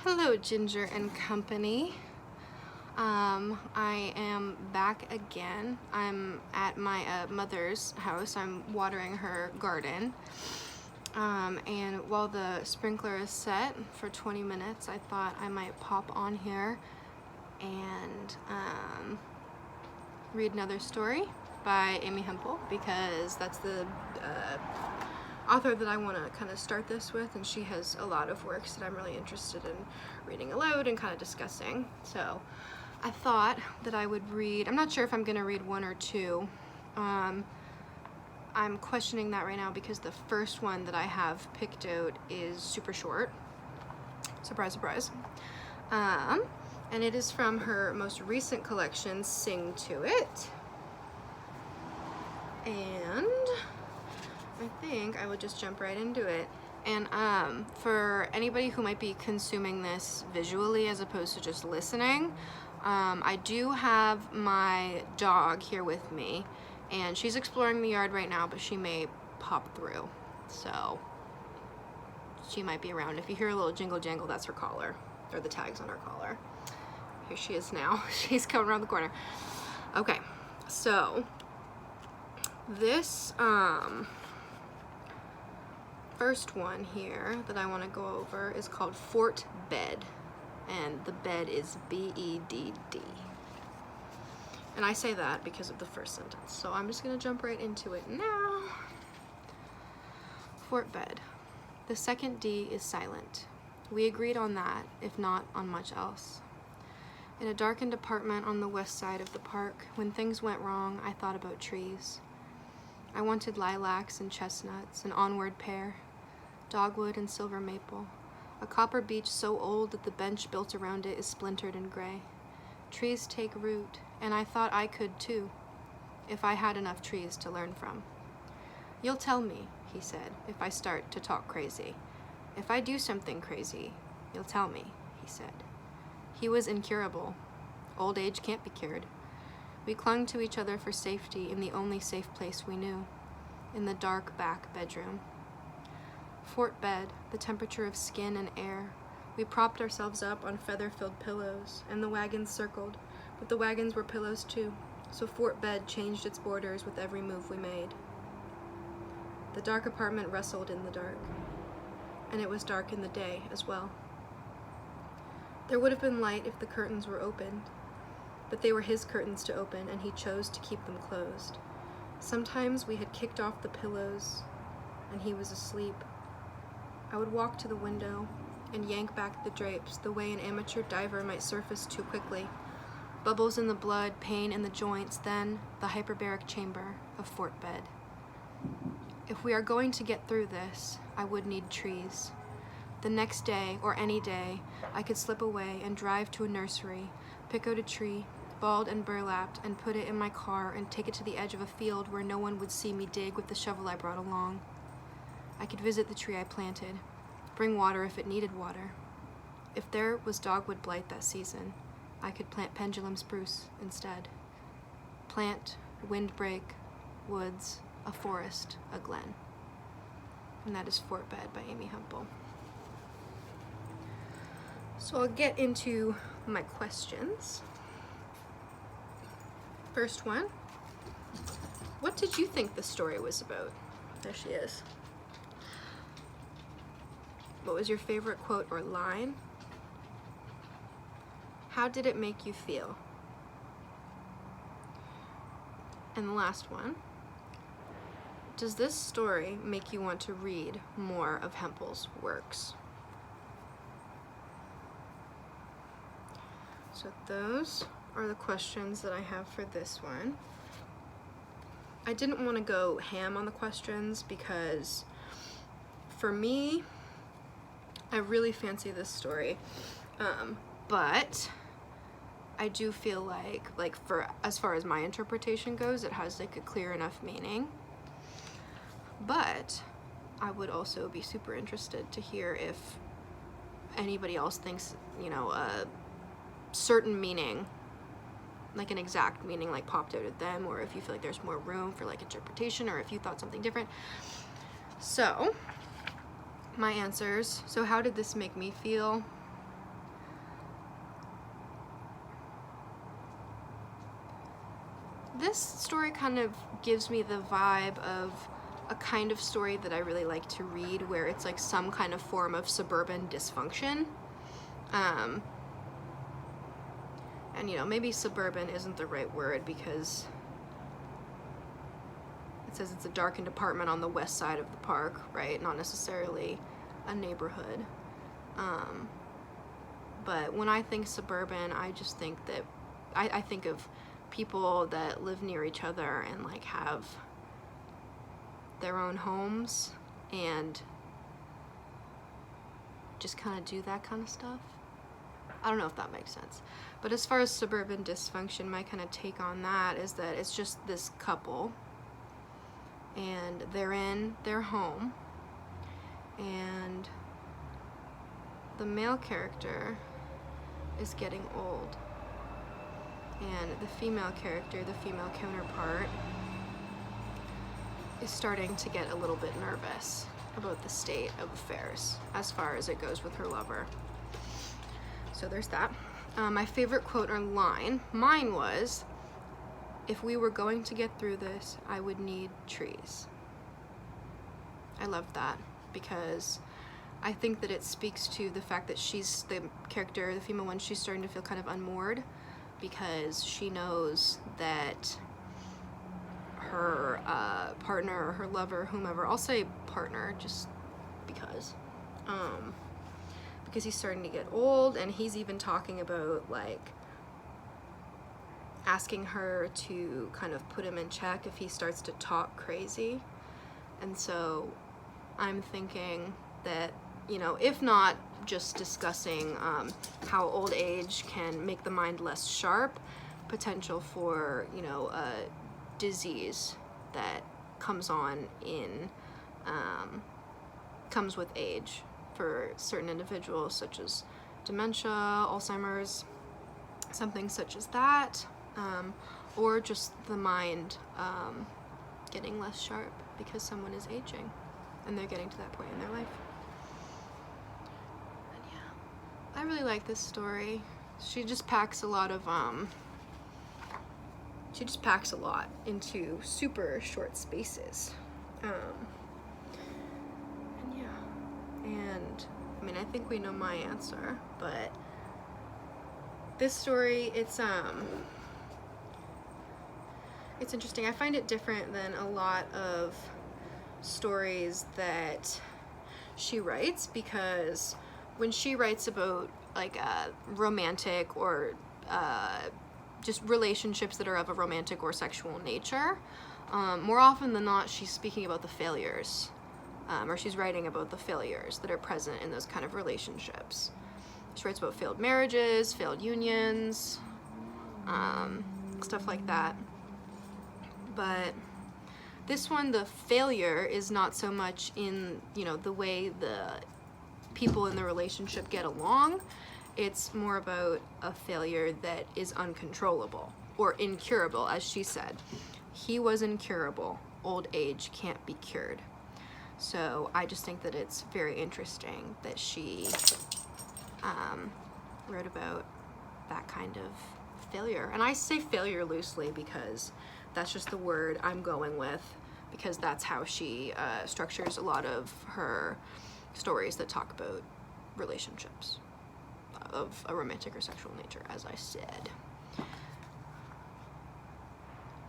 Hello, Ginger and Company. I am back again. I'm at my mother's house. I'm watering her garden. And while the sprinkler is set for 20 minutes, I thought I might pop on here and read another story by Amy Hempel, because that's the author that I want to kind of start this with, and she has a lot of works that I'm really interested in reading aloud and kind of discussing. So I thought that I would read, I'm not sure if I'm going to read one or two. I'm questioning that right now because the first one that I have picked out is super short. Surprise, surprise. And it is from her most recent collection, Sing to It. And I think I would just jump right into it. And for anybody who might be consuming this visually as opposed to just listening, I do have my dog here with me, and she's exploring the yard right now, but she may pop through. So she might be around. If you hear a little jingle jangle, that's her collar, or the tags on her collar. Here she is now. She's coming around the corner. Okay, so this first one here that I want to go over is called Fort Bed, and the bed is B-E-D-D. And I say that because of the first sentence, so I'm just going to jump right into it now. Fort Bed. The second D is silent. We agreed on that, if not on much else. In a darkened apartment on the west side of the park, when things went wrong, I thought about trees. I wanted lilacs and chestnuts, an onward pear, dogwood and silver maple, a copper beech so old that the bench built around it is splintered and gray. Trees take root, and I thought I could too, if I had enough trees to learn from. You'll tell me, he said, if I start to talk crazy. If I do something crazy, you'll tell me, he said. He was incurable. Old age can't be cured. We clung to each other for safety in the only safe place we knew, in the dark back bedroom. Fort Bed, the temperature of skin and air. We propped ourselves up on feather-filled pillows, and the wagons circled, but the wagons were pillows too, so Fort Bed changed its borders with every move we made. The dark apartment wrestled in the dark, and it was dark in the day as well. There would have been light if the curtains were opened, but they were his curtains to open, and he chose to keep them closed. Sometimes we had kicked off the pillows, and he was asleep. I would walk to the window and yank back the drapes the way an amateur diver might surface too quickly. Bubbles in the blood, pain in the joints, then the hyperbaric chamber of Fort Bed. If we are going to get through this, I would need trees. The next day, or any day, I could slip away and drive to a nursery, pick out a tree, bald and burlapped, and put it in my car and take it to the edge of a field where no one would see me dig with the shovel I brought along. I could visit the tree I planted, bring water if it needed water. If there was dogwood blight that season, I could plant pendulum spruce instead. Plant, windbreak, woods, a forest, a glen. And that is Fort Bed by Amy Hempel. So I'll get into my questions. First one, what did you think the story was about? There she is. What was your favorite quote or line? How did it make you feel? And the last one, does this story make you want to read more of Hempel's works? So those are the questions that I have for this one. I didn't want to go ham on the questions because for me, I really fancy this story, but I do feel like for as far as my interpretation goes, it has like a clear enough meaning. But I would also be super interested to hear if anybody else thinks, you know, a certain meaning, like an exact meaning, like popped out at them, or if you feel like there's more room for like interpretation, or if you thought something different. So my answers. So how did this make me feel? This story kind of gives me the vibe of a kind of story that I really like to read, where it's like some kind of form of suburban dysfunction. And you know, maybe suburban isn't the right word, because it says it's a darkened apartment on the west side of the park, right? Not necessarily a neighborhood. But when I think suburban, I just think that I think of people that live near each other and like have their own homes and just kind of do that kind of stuff. I don't know if that makes sense. But as far as suburban dysfunction, my kind of take on that is that it's just this couple and they're in their home, and the male character is getting old, and the female character, the female counterpart, is starting to get a little bit nervous about the state of affairs as far as it goes with her lover. So there's that. My favorite quote or line, mine was, "If we were going to get through this, I would need trees." I love that, because I think that it speaks to the fact that she's, the character, the female one, she's starting to feel kind of unmoored, because she knows that her partner or her lover, whomever, I'll say partner just because he's starting to get old, and he's even talking about like asking her to kind of put him in check if he starts to talk crazy. And so I'm thinking that, you know, if not just discussing how old age can make the mind less sharp, potential for, you know, a disease that comes on in, comes with age for certain individuals, such as dementia, Alzheimer's, something such as that, or just the mind getting less sharp because someone is aging and they're getting to that point in their life. And yeah, I really like this story. She just packs a lot of into super short spaces. And yeah, and I mean, I think we know my answer, but this story, it's interesting. I find it different than a lot of stories that she writes, because when she writes about like romantic or just relationships that are of a romantic or sexual nature, more often than not she's speaking about the failures, or she's writing about the failures that are present in those kind of relationships. She writes about failed marriages, failed unions, stuff like that. But this one, the failure is not so much in, you know, the way the people in the relationship get along. It's more about a failure that is uncontrollable or incurable, as she said. He was incurable. Old age can't be cured. So I just think that it's very interesting that she wrote about that kind of failure. And I say failure loosely because that's just the word I'm going with, because that's how she structures a lot of her stories that talk about relationships of a romantic or sexual nature, as I said.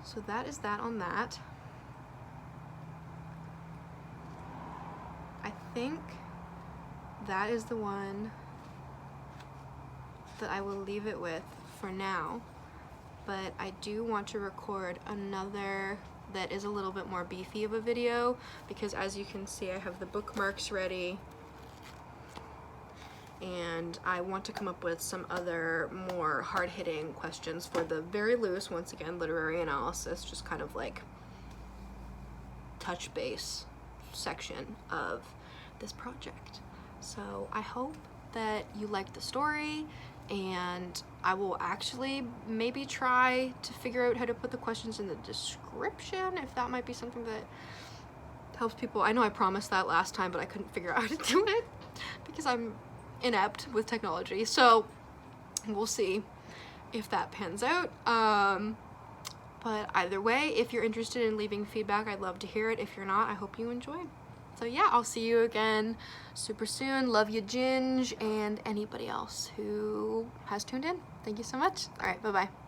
So that is that on that. I think that is the one that I will leave it with for now, but I do want to record another that is a little bit more beefy of a video, because as you can see, I have the bookmarks ready, and I want to come up with some other more hard-hitting questions for the very loose, once again, literary analysis, just kind of like touch base section of this project. So I hope that you liked the story, and I will actually maybe try to figure out how to put the questions in the description, if that might be something that helps people. I know I promised that last time, but I couldn't figure out how to do it because I'm inept with technology, so we'll see if that pans out. But But either way, if you're interested in leaving feedback, I'd love to hear it. If you're not, I hope you enjoyed. So yeah, I'll see you again super soon. Love you, Ginge, and anybody else who has tuned in. Thank you so much. All right, bye-bye.